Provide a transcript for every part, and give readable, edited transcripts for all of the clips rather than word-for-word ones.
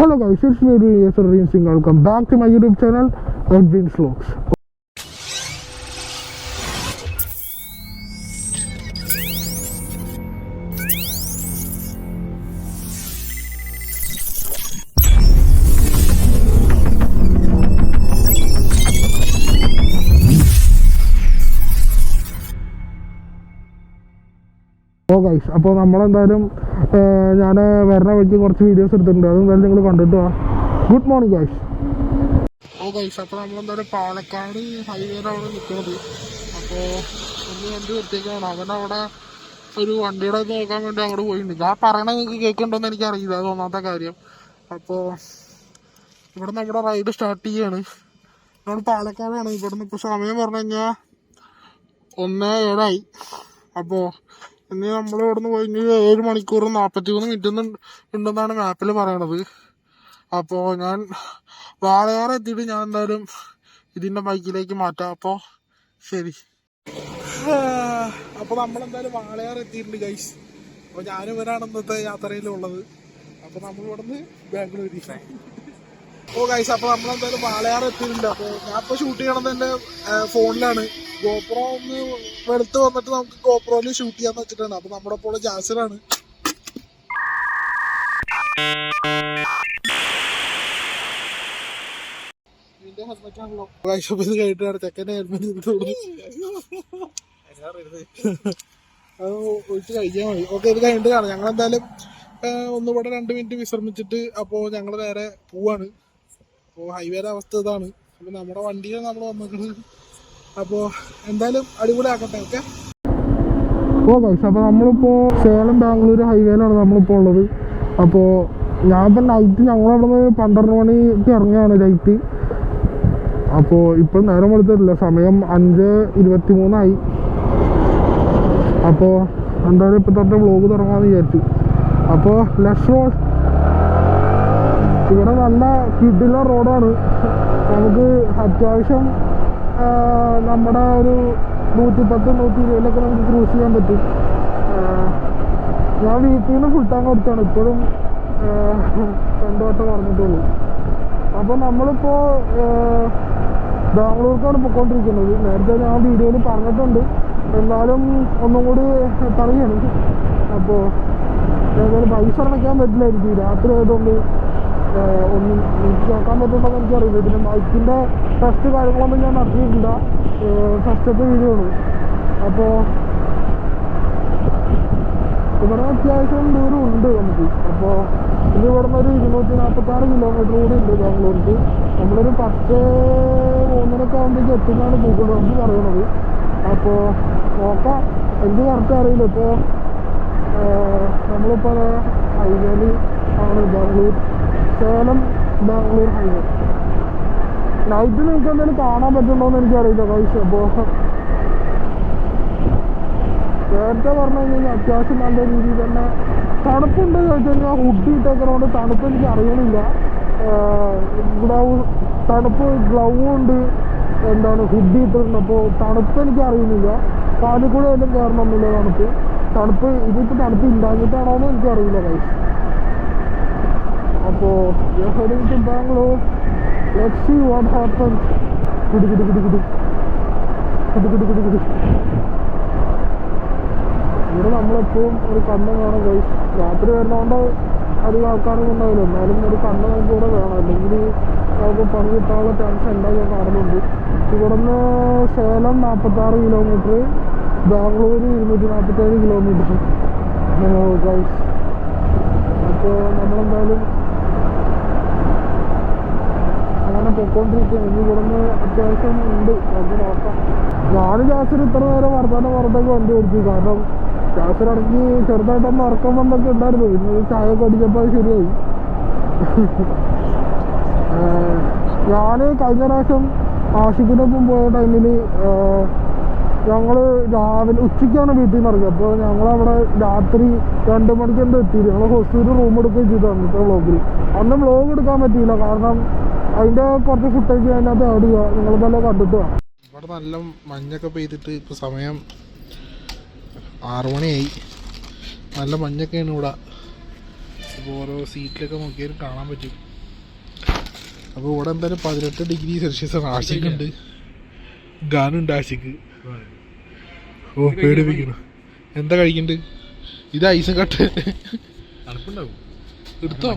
Hello guys, it's me Edwin Singh. Welcome back to my YouTube channel, Edwin Vlogs. Guys, അപ്പോൾ നമ്മളെന്തായാലും ഞാൻ വരുന്ന വഴിക്ക് കുറച്ച് വീഡിയോസ് എടുത്തിട്ടുണ്ട്. അതെന്തായാലും നിങ്ങൾ കണ്ടിട്ട് വാ. Good morning guys. ഗൈസ്, അപ്പോൾ നമ്മളെന്തായാലും പാലക്കാട് ഹൈവേയിലാണ് നിൽക്കുന്നത്. അപ്പോൾ ഒന്ന് വണ്ടി നിർത്തിയേക്കാണ്. അവനവിടെ ഒരു വണ്ടിയുടെ നോക്കാൻ വേണ്ടി അങ്ങോട്ട് പോയിട്ടുണ്ട്. ഞാൻ പറയണത് നിങ്ങൾക്ക് കേൾക്കുന്നുണ്ടോയെന്ന് എനിക്കറിയില്ല, അത് ഒന്നാമത്തെ കാര്യം. അപ്പോൾ ഇവിടെ നമ്മുടെ റൈഡ് സ്റ്റാർട്ട് ചെയ്യാണ്. നമ്മൾ പാലക്കാടാണ്. ഇവിടുന്ന് ഇപ്പോൾ സമയം പറഞ്ഞു കഴിഞ്ഞാൽ 1:07 അപ്പോൾ ഇനി നമ്മൾ ഇവിടുന്ന് പോയി 7 മണിക്കൂറും 43 മിനിറ്റ് ഉണ്ടെന്നാണ് മാപ്പിൽ പറയണത്. അപ്പോൾ ഞാൻ വാളയാറ് എത്തിയിട്ട് ഞാൻ എന്തായാലും ഇതിൻ്റെ ബൈക്കിലേക്ക് മാറ്റാം. അപ്പോൾ ശരി. അപ്പോൾ നമ്മളെന്തായാലും വാളയാറ് എത്തിയിട്ടുണ്ട് ഗൈസ്. അപ്പോൾ ഞാനും ഇവരാണ് ഇന്നത്തെ യാത്രയിലുള്ളത്. അപ്പോൾ നമ്മൾ ഇവിടുന്ന് ബാംഗ്ലൂരിൽ. ഗൈസ്, അപ്പോൾ നമ്മളെന്തായാലും വാളയാറ് എത്തിയിട്ടുണ്ട്. അപ്പോൾ ഞാൻ ഇപ്പോൾ ഷൂട്ട് ചെയ്യണത് എൻ്റെ ഫോണിലാണ്. ഗോപ്രോ ഒന്ന് വെളുത്ത് വന്നിട്ട് നമുക്ക് ഗോപ്രോയിൽ ഷൂട്ട് ചെയ്യാന്ന് വെച്ചിട്ടാണ്. അപ്പോൾ നമ്മുടെ ഇപ്പോൾ ജാസിറാണ്. ഇതിന്റെ ഹെൽമെറ്റ് ആണല്ലോ ഇത് കഴിഞ്ഞിട്ടാണ് ചെക്കൻ്റെ ഹെൽമെറ്റ് അത് ഒഴിച്ച് കഴിക്കാൻ മതി. ഓക്കെ, ഇത് കഴിഞ്ഞിട്ട് കാണാം. ഞങ്ങളെന്തായാലും ഒന്നുകൂടെ 2 മിനിറ്റ് വിശ്രമിച്ചിട്ട് അപ്പോൾ ഞങ്ങൾ നേരെ പോവാണ്. അപ്പോൾ ഹൈവേയുടെ അവസ്ഥ ഇതാണ്. അപ്പോൾ നമ്മുടെ വണ്ടിയിൽ നമ്മൾ വന്നിട്ടുണ്ട്. അപ്പോൾ എന്തായാലും അടിപൊളി ആക്കട്ടെ. ഓക്കെ ഗൈസ്, അപ്പോൾ നമ്മളിപ്പോൾ സേലം ബാംഗ്ലൂർ ഹൈവേയിലാണ് നമ്മളിപ്പോൾ ഉള്ളത്. അപ്പോൾ ഞാനിപ്പോൾ നൈറ്റ് ഞങ്ങളവിടെ നിന്ന് 12 മണിക്ക് ഇറങ്ങിയാണ് നൈറ്റ്. അപ്പോൾ ഇപ്പോൾ നേരം കൊടുത്തിട്ടില്ല, സമയം 5:23 അപ്പോൾ എന്തായാലും ഇപ്പോൾ തൊട്ട് വ്ളോഗ് തുടങ്ങാമെന്ന് വിചാരിച്ചു. അപ്പോൾ റോഡ് ഇവിടെ നല്ല കിഡിലുള്ള റോഡാണ്. നമുക്ക് അത്യാവശ്യം നമ്മുടെ ഒരു 110-120 നമുക്ക് ക്രൂസ് ചെയ്യാൻ പറ്റും. ഞാൻ വീട്ടിൽ നിന്ന് ഫുൾ ടാങ്ക് അടിച്ചാണ്. ഇപ്പോഴും 2 വട്ടം പറഞ്ഞിട്ടുള്ളൂ. അപ്പോൾ നമ്മളിപ്പോൾ ബാംഗ്ലൂർക്കാണ് പോയിക്കൊണ്ടിരിക്കുന്നത്. നേരത്തെ ഞാൻ വീഡിയോയിൽ പറഞ്ഞിട്ടുണ്ട്, എന്നാലും ഒന്നും കൂടി പറയുകയാണ്. അപ്പോൾ ഏതായാലും പൈസ അടയ്ക്കാൻ പറ്റില്ലായിരിക്കും രാത്രി ആയതുകൊണ്ട്. ഒന്നും എനിക്ക് നോക്കാൻ പറ്റുന്നുണ്ടോയെന്ന് എനിക്കറിയില്ല. പിന്നെ ബൈക്കിൻ്റെ ടെസ്റ്റ് കാര്യങ്ങളൊന്നും ഞാൻ നടത്തിയിട്ടില്ല. ഫസ്റ്റത്തെ വീഡിയോ ആണ്. അപ്പോൾ ഇവിടെ അത്യാവശ്യം ദൂരമുണ്ട് നമുക്ക്. അപ്പോൾ ഇത് ഇവിടെ നിന്ന് ഒരു 246 കിലോമീറ്റർ കൂടി ഉണ്ട് ബാംഗ്ലൂർക്ക്. നമ്മളൊരു 10:03 ആകുമ്പോഴേക്ക് എത്തുന്നതാണ് ഗൂഗിൾ മാപ്പ് പറയണത്. അപ്പോൾ നോക്കാം, എനിക്ക് കറക്റ്റ് അറിയില്ല. ഇപ്പോൾ നമ്മളിപ്പോൾ ഹൈവേയിൽ ആണ്, ബാംഗ്ലൂർ സേലം ബാംഗ്ലൂർ ഹൈവേ. നൈറ്റ് നിങ്ങൾക്ക് എന്തെങ്കിലും കാണാൻ പറ്റുന്നുണ്ടോയെന്ന് എനിക്കറിയില്ല ഗൈസ്. അപ്പോൾ നേരത്തെ പറഞ്ഞു കഴിഞ്ഞാൽ അത്യാവശ്യം നല്ല രീതിയിൽ തന്നെ തണുപ്പുണ്ട് ചോദിച്ചു കഴിഞ്ഞാൽ ഹുഡ് ഇട്ടേക്കുന്നതുകൊണ്ട് തണുപ്പ് എനിക്ക് അറിയണില്ല. തണുപ്പ് ഗ്ലൗ ഉണ്ട്, എന്താണ് ഹുഡ് ഇട്ടിട്ടുണ്ട്. അപ്പോൾ തണുപ്പ് എനിക്ക് അറിയുന്നില്ല. കാലിൽ കൂടെ ഒന്നും കയറണമെന്നില്ല തണുപ്പ് ഇതിപ്പോൾ തണുപ്പ് ഇല്ലാഞ്ഞിട്ടാണോ എന്ന് എനിക്കറിയില്ല ഗൈസ്. അപ്പോൾ heading to Bangalore. Let's see what happens. ഇവിടെ നമ്മളെപ്പോഴും ഒരു കണ്ണ് വേണം ഗൈസ്. രാത്രി വരുന്നതുകൊണ്ട് അധികം ആൾക്കാരൊന്നും ഉണ്ടാവില്ല, എന്നാലും ഒരു കണ്ണ് നമുക്ക് കൂടെ വേണം. അല്ലെങ്കിൽ നമുക്ക് പണി കിട്ടാനുള്ള ചാൻസ് ഉണ്ടായി ഞാൻ കാണുന്നുണ്ട്. ഇവിടെ നിന്ന് Salem 46 kilometre, Bangalore 247 kilometre guys. അപ്പോൾ നമ്മളെന്തായാലും അങ്ങനെ പൊയ്ക്കൊണ്ടിരിക്കുകയാണ്. ഇനി ഇവിടെ നിന്ന് അത്യാവശ്യം ഉണ്ട്, നമുക്ക് നോക്കാം. ഞാനും ജാസിന് ഇത്ര നേരം വർത്താനം പറഞ്ഞിട്ടൊക്കെ വണ്ടി ഓടിച്ചു. കാരണം ജാസിനാണെങ്കിൽ ചെറുതായിട്ടൊന്ന് ഉറക്കം വന്നൊക്കെ ഉണ്ടായിരുന്നു. പിന്നെ ചായ ഒക്കെ അടിച്ചപ്പോൾ ശരിയായി. ഞാൻ കഴിഞ്ഞ പ്രാവശ്യം ആഷിഖിനൊപ്പം പോയ ടൈമിൽ ഞങ്ങൾ രാവിലെ ഉച്ചയ്ക്കാണ് വീട്ടിൽ നിന്ന് ഇറങ്ങി. അപ്പോൾ ഞങ്ങളവിടെ രാത്രി 2 മണിക്ക് എന്തോ എത്തിയില്ല. ഞങ്ങൾ ഹോസ്റ്റലിൽ റൂം എടുക്കുകയും ചെയ്തു അന്നത്തെ വ്ളോഗിൽ. അന്ന് വ്ളോഗ് എടുക്കാൻ പറ്റിയില്ല, കാരണം അതിൻ്റെ കുറച്ച് ഫുട്ടേജ് അതിനകത്ത് ആഡ് ചെയ്യുക. നിങ്ങളെല്ലാം കണ്ടിട്ട് വേണം. ഇവിടെ നല്ല മഞ്ഞൊക്കെ പെയ്തിട്ട് ഇപ്പോൾ സമയം 6 മണിയായി. നല്ല മഞ്ഞൊക്കെയാണ് ഇവിടെ. അപ്പോൾ ഓരോ സീറ്റിലൊക്കെ നോക്കിയാലും കാണാൻ പറ്റും. അപ്പോൾ ഇവിടെ എന്തായാലും 18 ഡിഗ്രി സെൽഷ്യസ് ആഷിക്ക് ഉണ്ട്, ഗാനുണ്ട് ആഷിക്ക്. ഓ പേടിപ്പിക്കണം. എന്താ കഴിക്കണ്ട്? ഇത് ഐസും കട്ട് എടുത്തോ.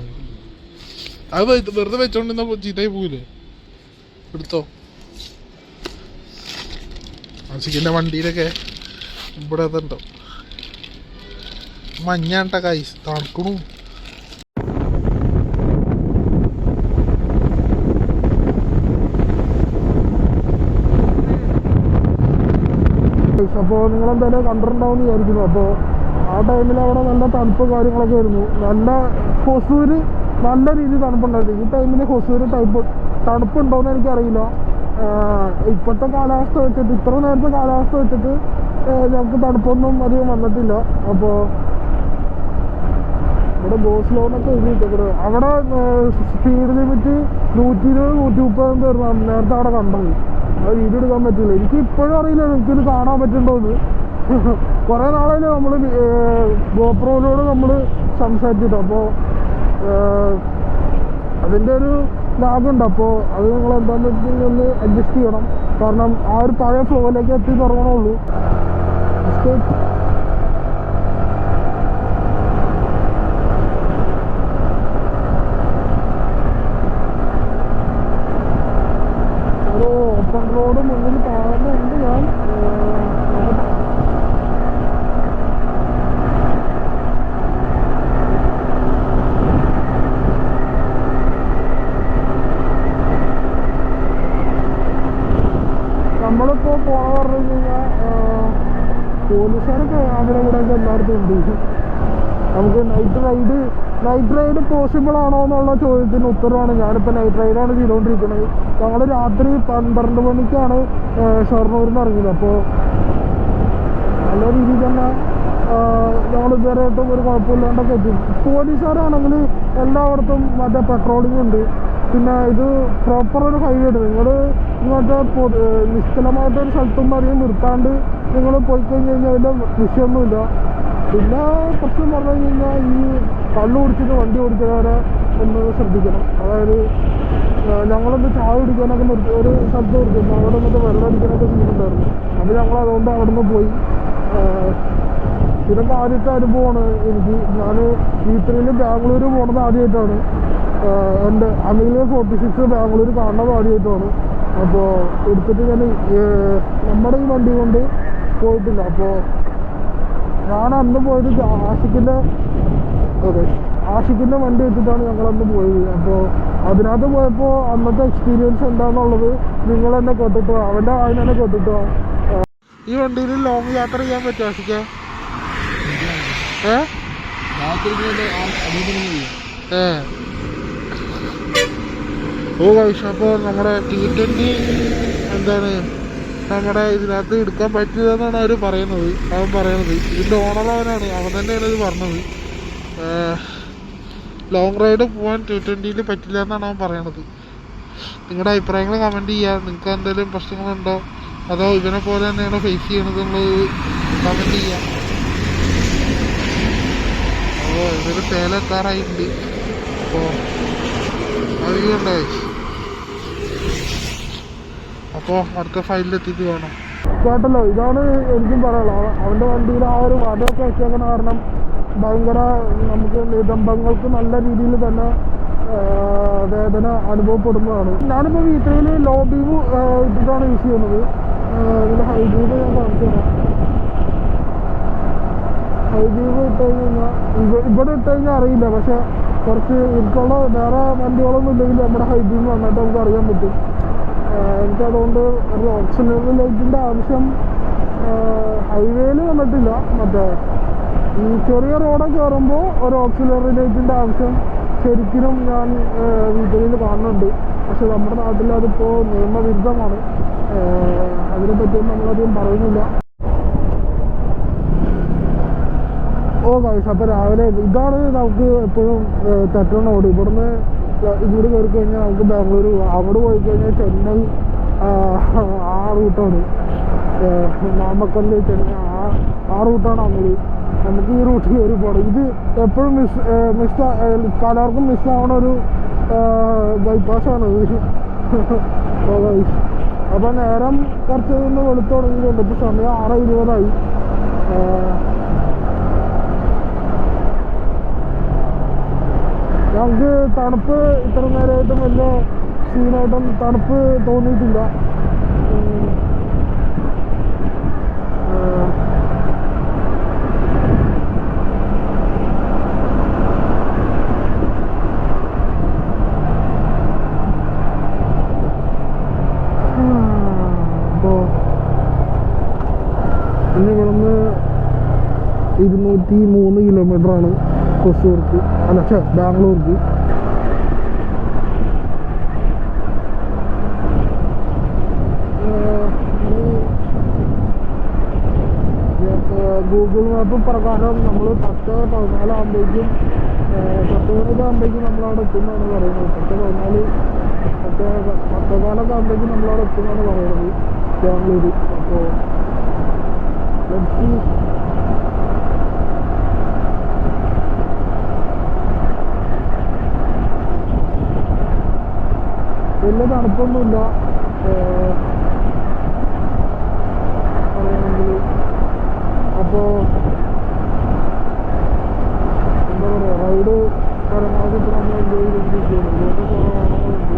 അത് വെറുതെ വെച്ചോണ്ടിരുന്ന ചീത്തയായി പോവില്ലേ? എടുത്തോ. ആഷിക്കിന്റെ വണ്ടിയിലൊക്കെ ഇവിടെ അതുണ്ടോ മഞ്ഞാണ്ട ഐസ് തണുക്കണു. അപ്പോൾ നിങ്ങളെന്തായാലും കണ്ടിട്ടുണ്ടാവും എന്ന് വിചാരിക്കുന്നു. അപ്പോൾ ആ ടൈമിൽ അവിടെ നല്ല തണുപ്പ് കാര്യങ്ങളൊക്കെ ആയിരുന്നു. നല്ല ഹൊസൂര് നല്ല രീതിയിൽ തണുപ്പുണ്ടായിരുന്നു. ഈ ടൈമിൽ ഹൊസൂര് തണുപ്പുണ്ടോയെന്ന് എനിക്കറിയില്ല. ഇപ്പോഴത്തെ കാലാവസ്ഥ വെച്ചിട്ട്, ഇത്ര നേരത്തെ കാലാവസ്ഥ വെച്ചിട്ട് ഞങ്ങൾക്ക് തണുപ്പൊന്നും അധികം വന്നിട്ടില്ല. അപ്പോൾ ഇവിടെ ഗോസ്ലോന്നൊക്കെ എഴുതിയിട്ടേ അവിടെ സ്പീഡ് ലിമിറ്റ് 120-130 വരുന്ന നേരത്തെ അവിടെ കണ്ടത്. അത് വീഡിയോ എടുക്കാൻ പറ്റില്ല. എനിക്ക് ഇപ്പോഴും അറിയില്ല എനിക്കിത് കാണാൻ പറ്റുന്നുണ്ടോയെന്ന്. കുറേ നാളായാലും നമ്മൾ ഗോപ്രോയിലോട് നമ്മൾ സംസാരിച്ചിട്ട്. അപ്പോൾ അതിൻ്റെ ഒരു ലാഗുണ്ട്. അപ്പോൾ അത് നിങ്ങൾ എന്താണെന്ന് വെച്ചിട്ടുണ്ടെങ്കിൽ ഒന്ന് അഡ്ജസ്റ്റ് ചെയ്യണം. കാരണം ആ ഒരു പഴയ ഫ്ലോയിലേക്ക് എത്തി തുടങ്ങണുള്ളൂ. ഒരു ഓപ്പൺ റോഡ് മുന്നിൽ കാണുന്നുണ്ട് ഞാൻ. നമ്മളിപ്പോൾ പോകാൻ പറഞ്ഞു കഴിഞ്ഞാൽ പോലീസുകാരൊക്കെ അവിടെ ഇവിടെയൊക്കെ എല്ലായിടത്തും ഉണ്ട്. നമുക്ക് നൈറ്റ് റൈഡ് പോസിബിൾ ആണോ എന്നുള്ള ചോദ്യത്തിന് ഉത്തരവാണ്. ഞാനിപ്പോൾ നൈറ്റ് റൈഡാണ് ചെയ്തുകൊണ്ടിരിക്കുന്നത്. ഞങ്ങൾ രാത്രി 12 മണിക്കാണ് ഷൊർണൂരിൽ നിന്ന് ഇറങ്ങിയത്. അപ്പോൾ നല്ല രീതിയിൽ തന്നെ ഞങ്ങൾ ഇതുവരെയായിട്ടും ഒരു കുഴപ്പമില്ലാണ്ടൊക്കെ എത്തി. പോലീസുകാരാണെങ്കിൽ എല്ലായിടത്തും മറ്റേ പെട്രോളിംഗ് ഉണ്ട്. പിന്നെ ഇത് പ്രോപ്പർ ഒരു ഹൈവേ ഉണ്ട്. നിങ്ങൾ ഇങ്ങോട്ട് നിശ്ചലമായിട്ടൊരു സ്ഥലത്തും അധികം നിർത്താണ്ട് നിങ്ങൾ പോയി കഴിഞ്ഞ് കഴിഞ്ഞാൽ അതിൻ്റെ വിഷയമൊന്നുമില്ല. പിന്നെ പ്രശ്നം പറഞ്ഞു കഴിഞ്ഞാൽ ഈ കള്ളു കുടിച്ചിട്ട് വണ്ടി ഓടിക്കുന്നവരെ ഒന്ന് ശ്രദ്ധിക്കണം. അതായത് ഞങ്ങളൊന്ന് ചായ കുടിക്കാനൊക്കെ ഒരു സ്ഥലത്ത് നിർത്തുന്നു. അവിടെ നിന്നിട്ട് വെള്ളം അടിക്കാനൊക്കെ ചെയ്യുന്നുണ്ടായിരുന്നു. അത് ഞങ്ങൾ അതുകൊണ്ട് അവിടെ നിന്ന് പോയി. ഇതൊക്കെ ആദ്യത്തെ അനുഭവമാണ് എനിക്ക്. ഞാൻ E3 ബാംഗ്ലൂർ പോണത് ആദ്യമായിട്ടാണ്. എൻ്റെ അമീലെ 46 ബാംഗ്ലൂർ കാണുന്നത് ആദ്യമായിട്ടാണ്. അപ്പോൾ എടുത്തിട്ട് ഞാൻ നമ്മുടെ ഈ വണ്ടി കൊണ്ട് പോയിട്ടില്ല. അപ്പോൾ ഞാൻ അന്ന് പോയത് ആഷിക്കിൻ്റെ വണ്ടി വെച്ചിട്ടാണ് ഞങ്ങളന്ന് പോയത്. അപ്പോൾ അതിനകത്ത് പോയപ്പോൾ അന്നത്തെ എക്സ്പീരിയൻസ് എന്താണെന്നുള്ളത് നിങ്ങൾ തന്നെ കേട്ടിട്ടോ, അവൻ്റെ വായന തന്നെ കേട്ടിട്ടോ. ഈ വണ്ടിയിൽ ലോങ് യാത്ര ചെയ്യാൻ പറ്റുമോ ആഷിക്ക്? ഓ കഴിച്ച. അപ്പോൾ നമ്മുടെ T20 എന്താണ് നമ്മുടെ ഇതിനകത്ത് എടുക്കാൻ പറ്റിയതെന്നാണ് അവർ പറയുന്നത്. ഇതിൻ്റെ ഓണർ അവനാണ്, അവൻ തന്നെയാണ് ഇത് പറഞ്ഞത്. ലോങ് റൈഡ് പോകാൻ T20 പറ്റില്ല എന്നാണ് അവൻ പറയണത്. നിങ്ങളുടെ അഭിപ്രായങ്ങൾ കമൻറ്റ് ചെയ്യുക. നിങ്ങൾക്ക് എന്തെങ്കിലും പ്രശ്നങ്ങളുണ്ടോ അതോ ഇവനെ പോലെ തന്നെയാണോ ഫേസ് ചെയ്യണത് എന്നുള്ളത് കമൻറ്റ് ചെയ്യുക. അപ്പോൾ ഇവർ സേലെത്താറായിട്ടുണ്ട്. അപ്പോൾ അറിയുണ്ടായി. അപ്പോൾ അടുത്ത ഫയലിലെത്തിയിട്ട് വേണം. കേട്ടല്ലോ, ഇതാണ് എനിക്കും പറയാനുള്ളത്. അവൻ്റെ വണ്ടിയിൽ ആ ഒരു വടയൊക്കെ വെച്ചേക്കണ കാരണം ഭയങ്കര നമുക്ക് നിതംബങ്ങൾക്ക് നല്ല രീതിയിൽ തന്നെ വേദന അനുഭവപ്പെടുന്നതാണ്. ഞാനിപ്പോൾ വീട്ടിൽ ലോ ബീം ഇട്ടിട്ടാണ് യൂസ് ചെയ്യുന്നത്. ഇതിൽ ഹൈ ബീം ഞാൻ കാണിച്ചു തരാം. ഹൈ ബീം ഇട്ട് കഴിഞ്ഞാൽ ഇവിടെ ഇട്ട് കഴിഞ്ഞാൽ അറിയില്ല. പക്ഷെ കുറച്ച് എനിക്കുള്ള വേറെ വണ്ടികളൊന്നും ഇല്ലെങ്കിൽ നമ്മുടെ ഹൈ ബീം വന്നിട്ട് നമുക്ക് അറിയാൻ പറ്റും. എനിക്കതുകൊണ്ട് ഒരു ഓക്സിലറി ലൈറ്റിൻ്റെ ആവശ്യം ഹൈവേയിൽ വന്നിട്ടില്ല. മറ്റേ ഈ ചെറിയ റോഡൊക്കെ കയറുമ്പോൾ ഒരു ഓക്സിലറി ലൈറ്റിൻ്റെ ആവശ്യം ശരിക്കും ഞാൻ വീട്ടിൽ കാണുന്നുണ്ട്. പക്ഷെ നമ്മുടെ നാട്ടിൽ അതിപ്പോൾ നിയമവിരുദ്ധമാണ്. അതിനെപ്പറ്റിയൊന്നും നമ്മളധികം പറയുന്നില്ല. ഓ ഗൈസ്, അപ്പോൾ രാവിലെ ഇതാണ് നമുക്ക് എപ്പോഴും തെറ്റണ റോഡ്. ഇവിടുന്ന് ഇങ്ങോട്ട് കയറി കഴിഞ്ഞാൽ നമുക്ക് ബാംഗ്ലൂർ, അവിടെ പോയി കഴിഞ്ഞാൽ ചെന്നൈ ആ റൂട്ടാണ്. നാമക്കല്ല്, ചെന്നൈ ആ റൂട്ടാണ് അങ്ങോട്ട്. നമുക്ക് ഈ റൂട്ട് കയറി പോകണം. ഇത് എപ്പോഴും പലർക്കും മിസ്സാവണ ഒരു ബൈപ്പാസാണ്. അപ്പൊ നേരം കുറച്ച് നിന്ന് വെളുത്ത് തുടങ്ങിയിട്ടുണ്ട്. ഇപ്പൊ സമയം 6:20. ഞങ്ങൾക്ക് തണുപ്പ് ഇത്ര നേരമായിട്ടും വലിയ സീനായിട്ടും തണുപ്പ് തോന്നിയിട്ടില്ല. ഇനി ഇവിടുന്ന് 203 കിലോമീറ്ററാണ് കൊസൂർക്ക്, അല്ല ബാംഗ്ലൂർക്ക്. ഗൂഗിൾ മാപ്പ് പ്രകാരം നമ്മൾ 10:14 ആകുമ്പോഴേക്കും 10:15 ആകുമ്പോഴേക്കും നമ്മളവിടെ എത്തുമെന്നാണ് പറയുന്നത്. 10:14 ആകുമ്പോഴേക്കും നമ്മളവിടെ എത്തുമെന്നാണ് പറയുന്നത് ബാംഗ്ലൂർ. അപ്പോൾ വലിയ തണുപ്പൊന്നുമില്ല പറയുകയാണെങ്കിൽ. അപ്പോൾ എന്താ പറയുക, റൈഡ് പരമാവധി ഇപ്പോൾ നമ്മൾ എൻജോയ് ചെയ്തിരിക്കുകയാണ്. ഇതുകൊണ്ട് കുറേ വാഹനങ്ങളുണ്ട്.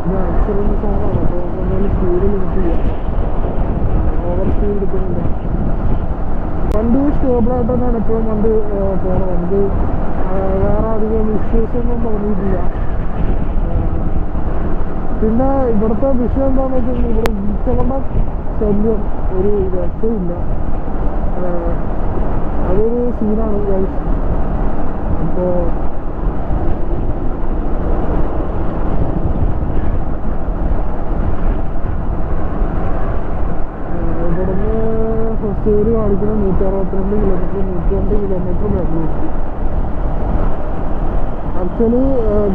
ഇത് ആക്സിഡൻറ്റ് സോണാണ്. അപ്പോൾ എന്തായാലും സ്പീഡ് ലിമിറ്റ് ചെയ്യാം. ഓവർ സ്പീഡ് എടുക്കുന്നില്ല. വണ്ടി സ്റ്റേബിളായിട്ട് തന്നെയാണ് എപ്പോഴും വണ്ടി പോകണം. വണ്ടി വേറെ അധികം ഇഷ്യൂസൊന്നും തോന്നിയിട്ടില്ല. പിന്നെ ഇവിടുത്തെ വിഷയം എന്താണെന്ന് വെച്ചിട്ടുണ്ടെങ്കിൽ ഇവിടെ ഈച്ചകളുടെ ശല്യം ഒരു രക്ഷയില്ല. അതൊരു സീനാണ് ഗൈസ്. അപ്പോൾ ഇവിടുന്ന് ഹൊസൂര് കാണിക്കുന്ന 162 കിലോമീറ്റർ, 102 കിലോമീറ്റർ ബാംഗ്ലൂർക്ക്. ആക്ച്വലി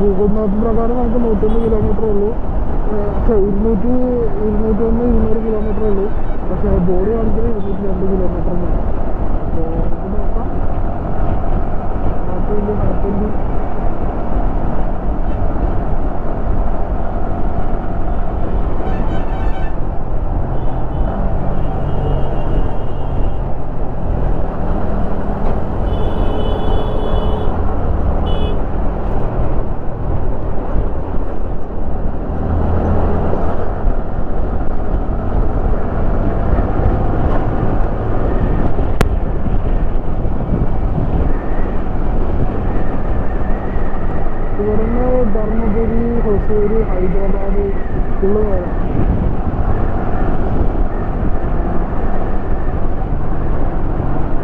ഗൂഗിൾ മാപ്പ് പ്രകാരം നമുക്ക് 101 കിലോമീറ്റർ ഉള്ളൂ, 200 കിലോമീറ്റർ ഉള്ളൂ. പക്ഷേ ബോർഡ് കാണിക്കുന്നത് 202 കിലോമീറ്റർ എന്നാണ്. അപ്പോൾ നമുക്ക് നോക്കാം. 40 ഇവിടുന്ന് ധർമ്മപുരി, ഹൊസൂര്, ഹൈദരാബാദ് ഫുള്ള് വരാം.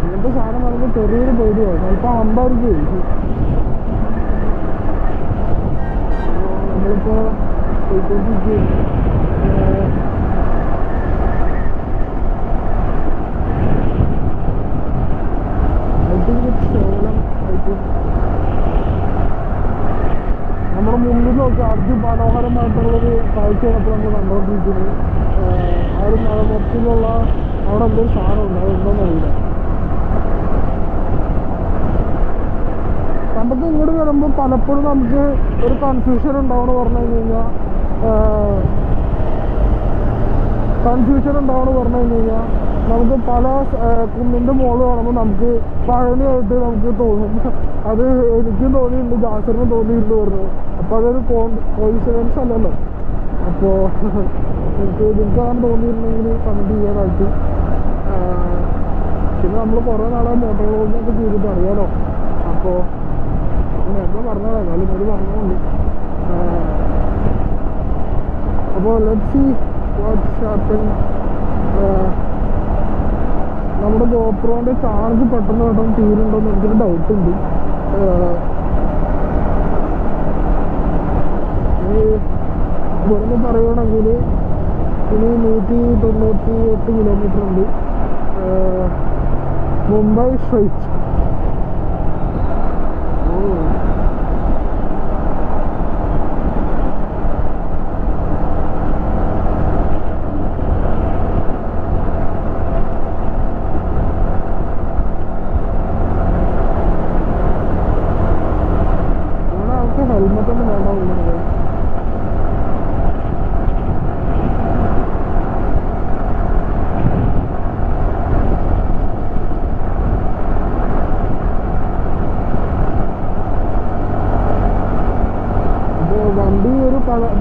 ഇങ്ങനത്തെ സാധനം നമുക്ക് ചെറിയൊരു പേടിയാണ്. ചിലപ്പോൾ അമ്പായിരിക്കും. നമ്മളിപ്പോൾ പോയിക്കൊണ്ടിരിക്കുകയാണ്. നമ്മുടെ മുന്നിൽ നോക്കി അതിമനോഹരമായിട്ടുള്ളൊരു കാഴ്ചയാണ് ഇപ്പോൾ നമ്മൾ കണ്ടുകൊണ്ടിരിക്കുന്നത്. ആ ഒരു മലമൊത്തത്തിലുള്ള അവിടെ എന്തൊരു സാധനമുണ്ട്, അതെന്താണെന്ന് അറിയില്ല. നമുക്ക് ഇങ്ങോട്ട് വരുമ്പോൾ പലപ്പോഴും നമുക്ക് ഒരു കൺഫ്യൂഷൻ ഉണ്ടാവുമെന്ന് പറഞ്ഞു കഴിഞ്ഞാൽ നമുക്ക് പല കുന്നിൻ്റെ മുകളിൽ കാണുമ്പോൾ നമുക്ക് പഴനിയായിട്ട് നമുക്ക് തോന്നും. അത് എനിക്കും തോന്നിയിട്ടുണ്ട്, ജാസറിനും തോന്നിയിട്ടുണ്ട് പറഞ്ഞു. അപ്പോൾ അതൊരു കോയിൻസിഡൻസ് അല്ലല്ലോ. അപ്പോൾ നിങ്ങൾക്കാണ് തോന്നിയിട്ടുണ്ടെങ്കിൽ കമൻറ്റ് ചെയ്യാനായിട്ട്. പിന്നെ നമ്മൾ കുറേ നാളെ മോട്ടോർ വ്ളോഗിങ്ങൊക്കെ ചെയ്തിട്ട് അറിയാലോ. അപ്പോൾ അങ്ങനെ എന്താ പറഞ്ഞത്, എന്നാലും ഒരു പറഞ്ഞുകൊണ്ട്. അപ്പോൾ ലെറ്റ്സ് സീ വാട്ട്സ് ഹാപ്പൻ. നമ്മുടെ ഗോപ്രോൻ്റെ ചാർജ് പെട്ടെന്ന് തീരുന്നുണ്ടോയെന്ന് എനിക്കൊരു ഡൗട്ടുണ്ട്. ഇവിടുന്ന് പറയുകയാണെങ്കിൽ ഇനി 198 കിലോമീറ്റർ ഉണ്ട് മുംബൈ സ്ട്രൈറ്റ്.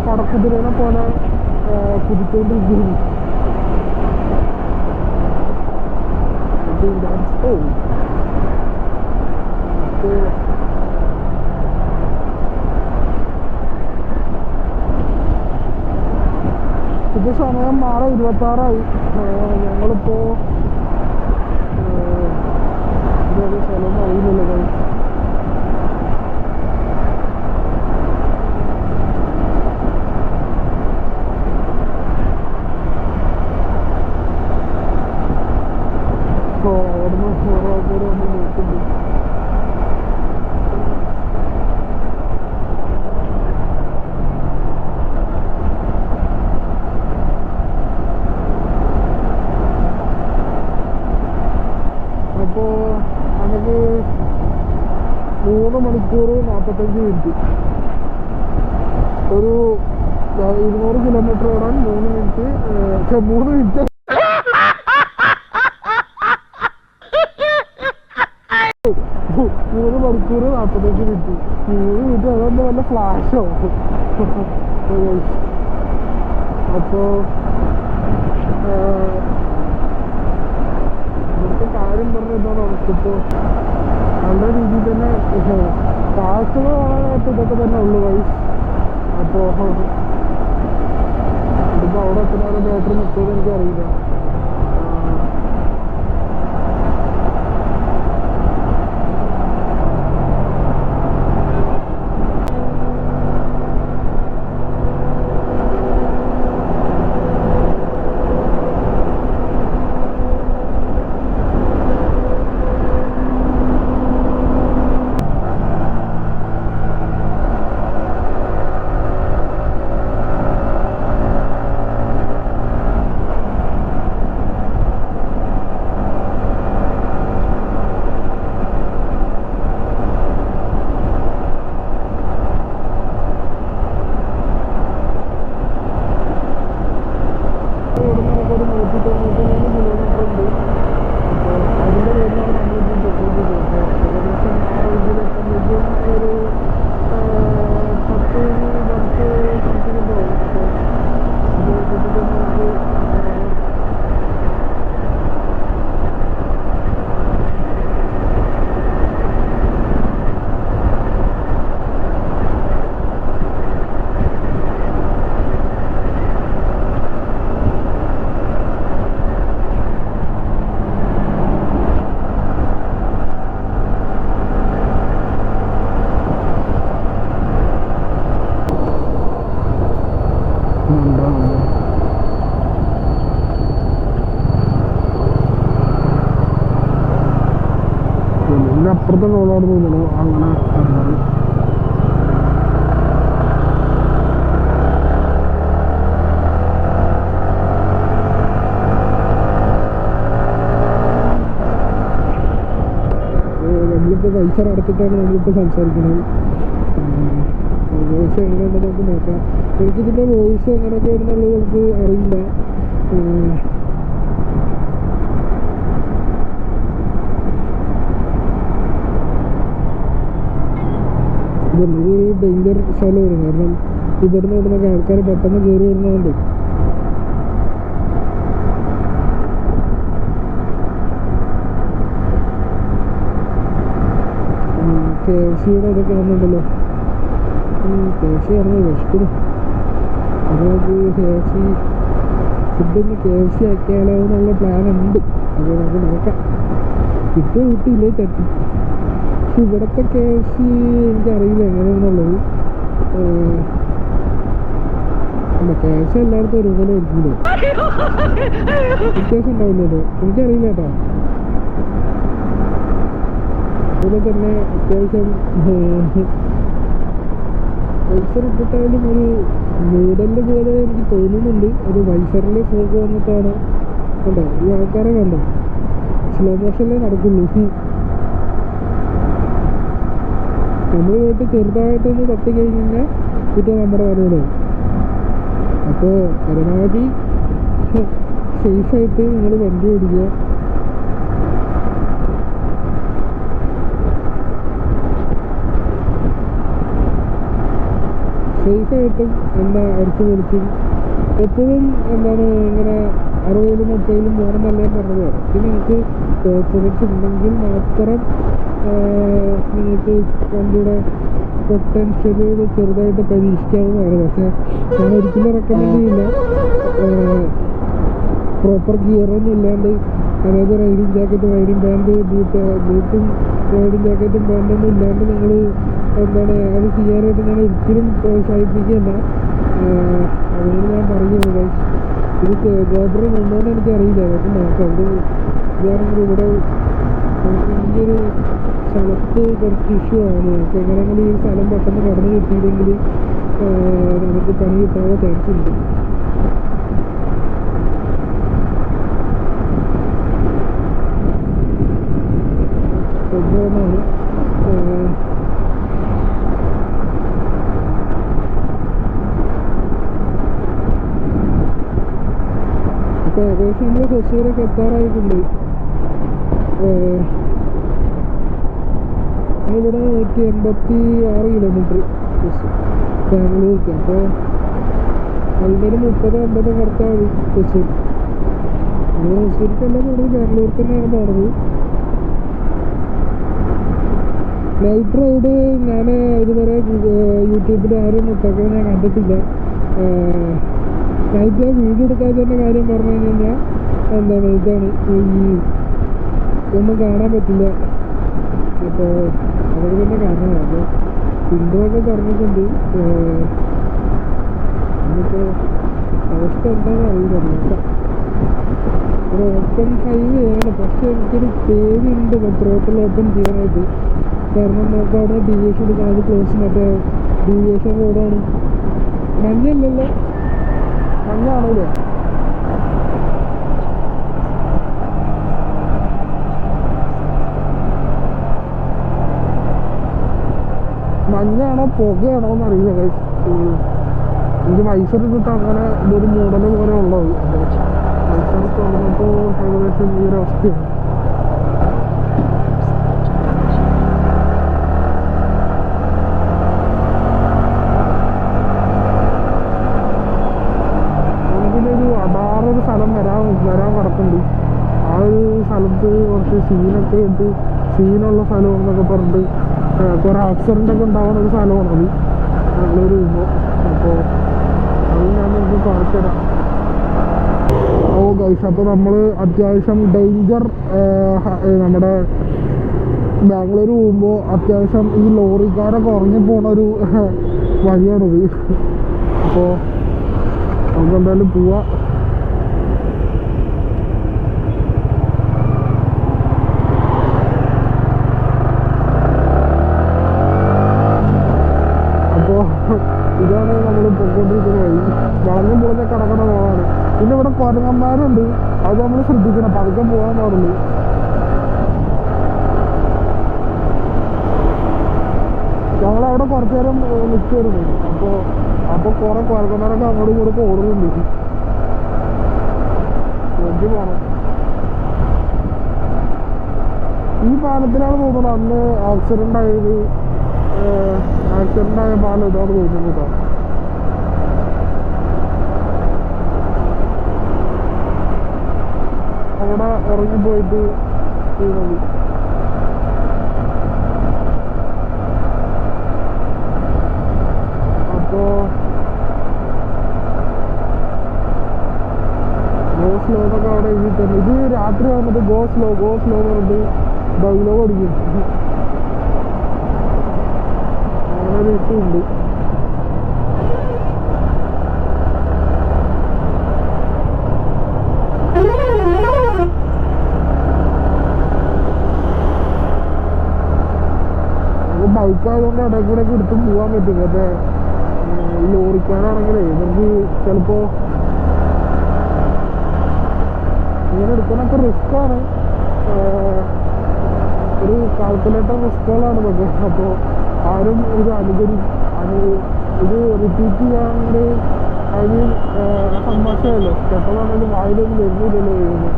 പടക്കുതിരനെ പോലെ കുതിച്ചുകൊണ്ടിരിക്കുന്നു. ഇപ്പൊ സമയം 6:26. ഞങ്ങളിപ്പോ സ്ഥലം അറിയില്ലല്ലോ. അപ്പോൾ അവിടുന്ന് ഓരോ പേര് വന്ന് നോക്കുന്നുണ്ട്. അപ്പോൾ നമുക്ക് 3 മണിക്കൂർ 45 മിനിറ്റ്, ഒരു 200 കിലോമീറ്റർ ഓടാൻ 3 മിനിറ്റ് 3 മണിക്കൂർ 45 മിനിറ്റ്. 3 മിനിറ്റ് അതൊന്നും വല്ല ഫ്ലാഷോ. അപ്പോൾ ഇവിടുത്തെ കാര്യം പറഞ്ഞിട്ടാണ് നമുക്കിപ്പോൾ നല്ല രീതിയിൽ തന്നെ കാഴ്ചകൾ കാണാനായിട്ട് ഇതൊക്കെ തന്നെ ഉള്ളു വൈസ്. അപ്പോൾ ഇതിപ്പോൾ അവിടെ എത്ര നേരം ബാറ്ററി നിൽക്കുമെന്ന് എനിക്കറിയില്ല. അപ്പുറത്തെ റോഡോട് തോന്നുന്നു അങ്ങനെ പറഞ്ഞത്. നമ്മളിപ്പോൾ പൈസ അടച്ചിട്ടാണ് നമ്മളിപ്പോൾ സംസാരിക്കുന്നത്. വോയിസ് എങ്ങനെയുണ്ടെന്ന് നമുക്ക് നോക്കാം. എനിക്കിതിൻ്റെ വോയിസ് എങ്ങനെയൊക്കെ ആണെന്നുള്ളത് നമുക്ക് അറിയില്ല. ഇതൊരു ഡേഞ്ചർ സ്ഥലമാണ്. കാരണം ഇവിടുന്ന് ഇവിടുന്നൊക്കെ ആൾക്കാർ പെട്ടെന്ന് കയറി വരുന്നതുകൊണ്ട് KFC ഇതൊക്കെ കാണുന്നുണ്ടല്ലോ. KFC ആണെന്ന് വിഷ്ണു അതായത് KFC ഫുഡൊന്ന് KFC ആക്കിയാലോ എന്നുള്ള പ്ലാൻ ഉണ്ട്. അത് നമുക്ക് നോക്കാം. ഇപ്പോൾ കിട്ടിയില്ലേ തട്ടി. പക്ഷെ ഇവിടുത്തെ KFC എനിക്കറിയില്ല എങ്ങനെയാണെന്നുള്ളത്. അല്ല KFC എല്ലായിടത്തും ഒരുപോലെ ആയിരിക്കില്ലേ, വ്യത്യാസം ഉണ്ടാവില്ലല്ലോ. എനിക്കറിയില്ല കേട്ടോ. അതുപോലെ തന്നെ അത്യാവശ്യം വൈസർ ഇട്ടിട്ടായാലും ഒരു മോഡലിൻ്റെ പോലെ എനിക്ക് തോന്നുന്നുണ്ട്. ഒരു വൈസറിൽ ഫോക്ക് വന്നിട്ടാണ് കണ്ടോ ഈ ആൾക്കാരെ കണ്ടോ, സ്ലോ മോഷനിലേ നടക്കുള്ളൂ. നമ്മൾ പോയിട്ട് ചെറുതായിട്ടൊന്ന് തട്ടി കഴിഞ്ഞാൽ ഇത് നമ്മുടെ കാര്യമാണ്. അപ്പോൾ പരമാവധി സേഫായിട്ട് നിങ്ങൾ വണ്ടി ഓടിക്കുക. സേഫായിട്ടും എന്താ അടിച്ചു പൊളിച്ചും എപ്പോഴും എന്താണ് ഇങ്ങനെ 60-ലും 30-ലും പോകണമെന്നല്ല ഞാൻ പറഞ്ഞത്. പിന്നെ നിങ്ങൾക്ക് കോൺഫിഡൻസ് ഉണ്ടെങ്കിൽ മാത്രം നിങ്ങൾക്ക് വണ്ടിയുടെ പൊട്ടൻഷ്യലുകൾ ചെറുതായിട്ട് പരീക്ഷിക്കാവുന്നതാണ്. പക്ഷേ ഞാൻ ഒരിക്കലും റെക്കമെൻഡ് ചെയ്യില്ല. പ്രോപ്പർ ഗിയറൊന്നും ഇല്ലാണ്ട്, അതായത് റൈഡിങ് ജാക്കറ്റ്, റൈഡിങ് ബാൻഡ്, ബൂട്ടും റൈഡിങ് ജാക്കറ്റും ബാൻഡൊന്നും ഇല്ലാണ്ട് നിങ്ങൾ എന്താണ് അത് ചെയ്യാനായിട്ട് ഞാൻ ഒരിക്കലും പ്രോത്സാഹിപ്പിക്കുകയല്ല. അതുകൊണ്ട് ഞാൻ പറയുന്നത് ഗൈസ്, ഇത് ഗോബ്ര ഉണ്ടോയെന്ന് എനിക്കറിയില്ല. അതൊക്കെ നോക്കാം. ഇതാണെങ്കിൽ ഇവിടെ ഈ ഒരു സ്ഥലത്ത് കുറച്ച് ഇഷ്യൂ ആണ്. നമുക്ക് എങ്ങനെയെങ്കിലും ഈ സ്ഥലം പെട്ടെന്ന് കടന്നു കിട്ടിയില്ലെങ്കിൽ നമുക്ക് പണി കിട്ടാനുള്ള ചാൻസ് ഉണ്ട്. സംഭവമാണ് ഇപ്പോൾ ഏകദേശം നമ്മൾ തൃശ്ശൂരൊക്കെ എത്താറായിട്ടുണ്ട്. ഇവിടെ 186 കിലോമീറ്റർ ബാംഗ്ലൂർക്ക്. അപ്പോൾ അതിൻ്റെ ഒരു 30-50 കറക്റ്റാണ് മതി തൃശ്ശൂർ. നമ്മൾ തൃശ്ശൂർക്കെല്ലാം കൂടുതൽ ബാംഗ്ലൂർക്ക് തന്നെയാണ് പോണത്. നൈറ്റ് റൈഡ് ഞാൻ ഇതുവരെ യൂട്യൂബിൽ ആരും ഇട്ടൊക്കെ ഞാൻ കണ്ടിട്ടില്ല. നൈറ്റ് വീഡിയോ എടുക്കാത്തതിൻ്റെ കാര്യം പറഞ്ഞു കഴിഞ്ഞാൽ എന്താണ് ഇതാണ്, ഈ ഒന്നും കാണാൻ പറ്റില്ല. അപ്പോൾ അതൊക്കെ തന്നെ കാരണമാണ്. അപ്പോൾ ഇൻട്രോ ഒക്കെ പറഞ്ഞിട്ടുണ്ട്. ഇന്നിപ്പോൾ അവസ്ഥ എന്താണെന്ന് അറിയില്ല. ഒരു ഓപ്പൺ ഹൈവേ ആണ്, പക്ഷെ എനിക്കൊരു പേടിയുണ്ട് ത്രോട്ടിൽ ഓപ്പൺ ചെയ്യാനായിട്ട്. കാരണം നമുക്ക് അവിടെ ഡീവിയേഷൻ എടുക്കാം. അത് ക്ലോസ്, മറ്റേ ഡീവിയേഷൻ റോഡാണ്. മഞ്ഞല്ലല്ലോ, മഞ്ഞാണല്ലേ? മഞ്ഞാണോ പുകയാണോ എന്നറിയില്ല. എനിക്ക് മൈസൂരിട്ട് അങ്ങനെ ഇതൊരു മൂടൽ പോലെ ഉള്ളത്. മൈസൂർക്ക് വന്നപ്പോൾ ഏകദേശം ഈ ഒരു അവസ്ഥയാണ്. നമുക്കിതൊരു അടാറൊരു സ്ഥലം വരാൻ കിടക്കുന്നുണ്ട്. ആ ഒരു സ്ഥലത്ത് കുറച്ച് സീനുള്ള സ്ഥലമാണെന്നൊക്കെ പറഞ്ഞിട്ട് കുറേ ആക്സിഡൻ്റ് ഒക്കെ ഉണ്ടാവുന്ന ഒരു സ്ഥലമാണത് ഞങ്ങളൊരു രൂപ. അപ്പോൾ അത് ഞാൻ നിങ്ങൾക്ക് കാണിച്ചു തരാം. ഓ ഗൈസ്, അപ്പോൾ നമ്മൾ അത്യാവശ്യം ഡേഞ്ചർ നമ്മുടെ ബാംഗ്ലൂർ പോകുമ്പോൾ അത്യാവശ്യം ഈ ലോറിക്കാരൊക്കെ ഉറങ്ങി പോണ ഒരു വഴിയാണിത്. അപ്പോൾ നമുക്ക് എന്തായാലും പോവാം. ഇതാണ് നമ്മൾ പൊയ്ക്കൊണ്ടിരിക്കുന്ന വഴി. വളഞ്ഞു പൊളിഞ്ഞ കിടക്കുന്ന റോഡാണ്. പിന്നെ ഇവിടെ കുരങ്ങന്മാരുണ്ട്, അത് നമ്മൾ ശ്രദ്ധിക്കണം. പതുക്കെ പോകാൻ പാടുള്ളൂ. ഞങ്ങളവിടെ കുറച്ചു നേരം നിൽക്കുമായിരുന്നു. അപ്പോൾ കുറെ കുരങ്ങന്മാരൊക്കെ അങ്ങോട്ടും ഇങ്ങോട്ടും ഓടുന്നുണ്ട്. എനിക്ക് പോകണം. ഈ പാലത്തിലാണ് തോന്നുന്നത് അന്ന് ആക്സിഡൻ്റ് ആയ പാലം ഇതാണ് തോന്നുന്നു കേട്ടോ. അവിടെ ഉറങ്ങിപ്പോയിട്ട് വീണത്. അപ്പോ ഗോ സ്ലോ എന്നൊക്കെ അവിടെ എഴുതിയിട്ടുണ്ട്. ഇത് രാത്രി വന്നിട്ട് ഗോ സ്ലോ പറഞ്ഞിട്ട് ഡയലോഗ് അടിക്കും. അങ്ങനെ ഒരു ഇഷ്യുണ്ട്. ബൈക്കായതുകൊണ്ട് ഇടയിൽ കൂടെ ഒക്കെ എടുത്ത് പോകാൻ പറ്റും. മറ്റേ ലോറിക്കാനാണെങ്കിലേ ഇവർക്ക് ചിലപ്പോ ഇങ്ങനെ എടുക്കാനൊക്കെ റിസ്ക്കാണ്. ഒരു കാൽക്കുലേറ്റർ റിസ്ക്കുകളാണ് ഇതൊക്കെ. അപ്പോൾ ആരും ഇത് ഇത് റിപ്പീറ്റ് ചെയ്യാണ്ട് അതിന് സന്തോഷമല്ലോ. എപ്പോഴാണെങ്കിലും വായിലൊന്നും വരുന്നില്ലല്ലോ വരുന്നത്.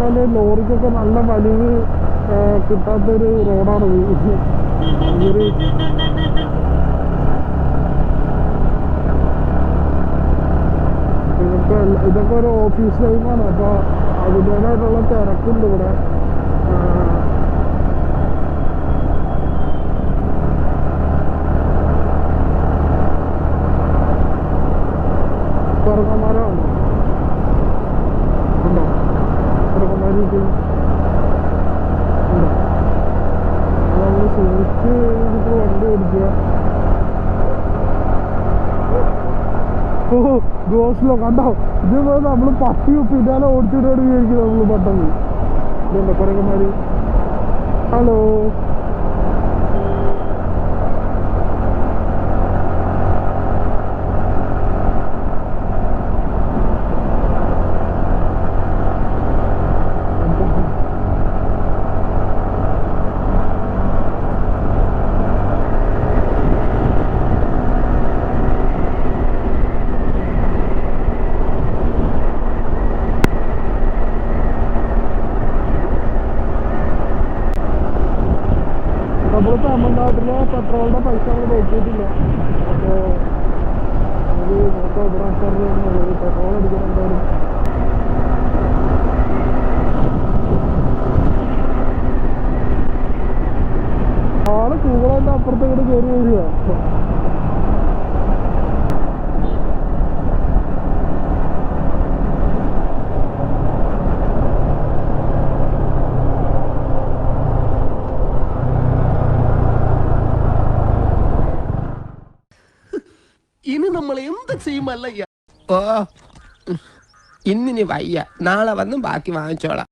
പോലെ ലോറിക്കൊക്കെ നല്ല വലിവ് കിട്ടാത്തൊരു റോഡാണത്. ഇതൊക്കെ ഒരു ഓഫീസ് ടൈമാണ്. അപ്പോൾ അതിൻ്റേതായിട്ടുള്ള തിരക്കുണ്ട് ഇവിടെ. ചെറുക്കന്മാരാണ് ഉണ്ടോ? ചെറുക്കന്മാർക്ക് ഉണ്ടോ? നമ്മൾ സൂക്ഷിച്ച് വണ്ടി ഓടിക്കുക. ഓ ഗോസ്ലോ കണ്ടോ? ഇതേപോലെ നമ്മൾ പട്ടി പിന്നാലെ ഓടിച്ചിട്ടോട് വിചാരിക്കും നമ്മൾ പെട്ടെന്ന്. ഇതുണ്ടോ ചെറുക്കന്മാര്? ഹലോ നമ്മൾ തമിഴ്നാട്ടിലെ പെട്രോളിൻ്റെ പൈസ നമ്മൾ നോക്കിയിട്ടില്ല. അപ്പോൾ അത് നോക്കാം. ഇവിടെ ആൾക്കാർ പെട്രോൾ അടിക്കുന്നുണ്ടായിരുന്നു. ആള് കൂകളതിൻ്റെ അപ്പുറത്തേക്ക് കയറി വരിക. ഇനി നമ്മൾ എന്ത് ചെയ്യുമല്ലയ്യ? ഓ ഇന്നിനി വയ്യ, നാളെ വന്ന് ബാക്കി വാങ്ങിച്ചോളാം.